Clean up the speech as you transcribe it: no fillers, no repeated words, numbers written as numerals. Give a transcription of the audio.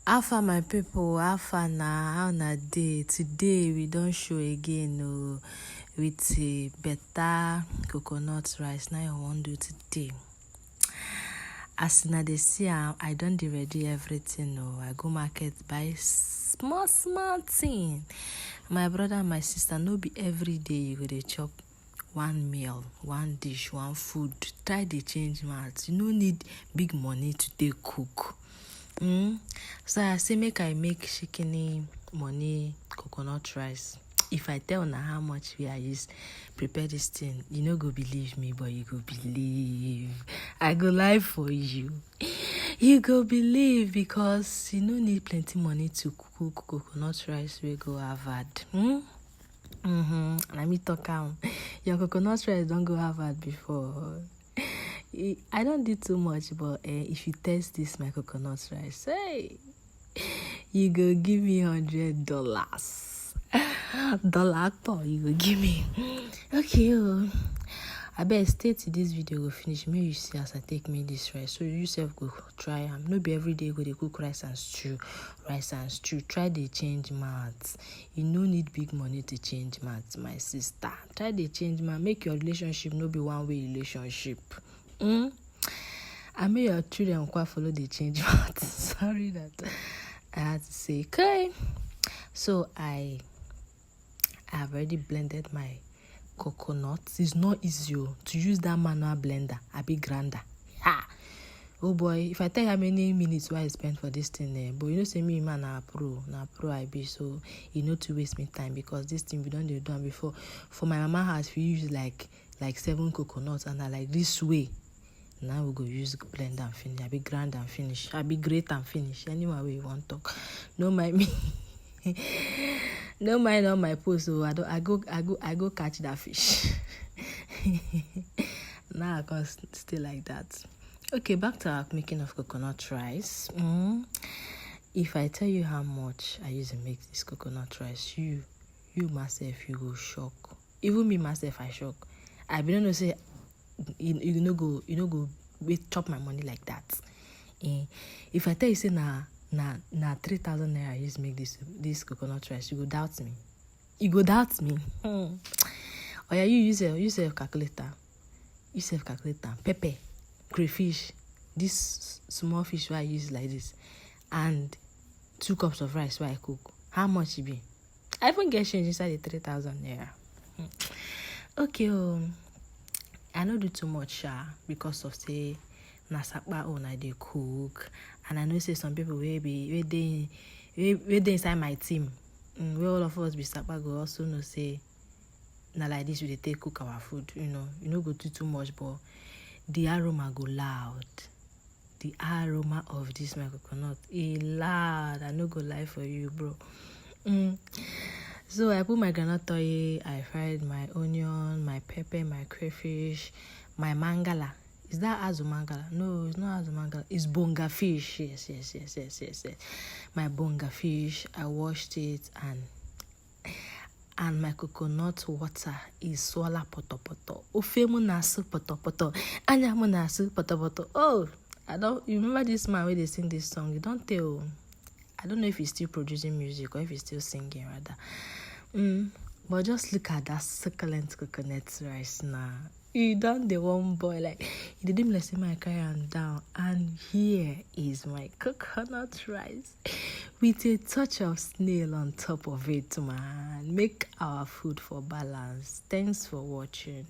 Alpha my people, Alpha na how na day. Today we don't show again with a better coconut rice. Now I want do today. As na dey see I don't dey ready everything. I go market buy small thing. My brother and my sister, no be every day you go dey chop one meal, one dish, one food. Try dey change mouth. You no need big money to take cook. So I say make I make shikini money coconut rice. If I tell na how much I use prepare this thing, you no go believe me, but you go believe. I go lie for you. You go believe because you no need plenty money to cook coconut rice wey go Harvard. Let me talk am. Your coconut rice don't go Harvard before. I don't do too much, but if you taste this my coconut rice, hey, you go give me $100. Dollar per you go give me. Okay, I bet stay till this video go finish. May you see as I take me this rice. So you yourself go try am. No be every day go dey cook rice and stew. Try dey change mouth. You no need big money to change mouth, my sister. Try dey change mouth. Make your relationship no be one-way relationship. I may your children quite follow the change mouth. Sorry that I had to say. Okay. So I have already blended my coconut. It's not easy to use that manual blender. A big grinder. Oh boy, if I tell you how many minutes I spent for this thing, but you know say me man na pro I be, so you know to waste me time because this thing we don't do done before. For my mama house we use like 7 coconuts and I like this way. Now we go use blend and finish. I be grand and finish. I be great and finish. Anyway we want talk. No mind me. No mind on my post. So I go catch that fish. Now I can stay like that. Okay, back to our making of coconut rice. If I tell you how much I use to make this coconut rice, you myself, you go shock. Even me myself, I shock. I don't know say you no go wait chop my money like that. If I tell you say na 3,000 naira I use to make this coconut rice, you go doubt me. Oh yeah, you use a calculator. Use a calculator. Pepper, crayfish, this small fish where I use like this, and 2 cups of rice where I cook. How much it be? I even get change inside the 3,000 naira. Okay, I no do too much because of say na sakpa I dey cook, and I know say some people we dey inside my team, where all of us be sakpa go also know say na like this we dey take cook our food. You know go do too much, but the aroma go loud. The aroma of this my coconut loud. I no go lie for you, bro. So I put my groundnut oil, I fried my onion, my pepper, my crayfish, my mangala. Is that azu mangala? No, it's not azu mangala. It's bonga fish. Yes. My bonga fish. I washed it and my coconut water is swalla poto. Ofemu nasu poto. Anyamu nasu poto. Oh, you remember this man where they sing this song? You don't tell. I don't know if he's still producing music or if he's still singing rather. But just look at that succulent coconut rice now. You done the one boy like he didn't let me carry him down. And here is my coconut rice with a touch of snail on top of it, man. Make our food for balance. Thanks for watching.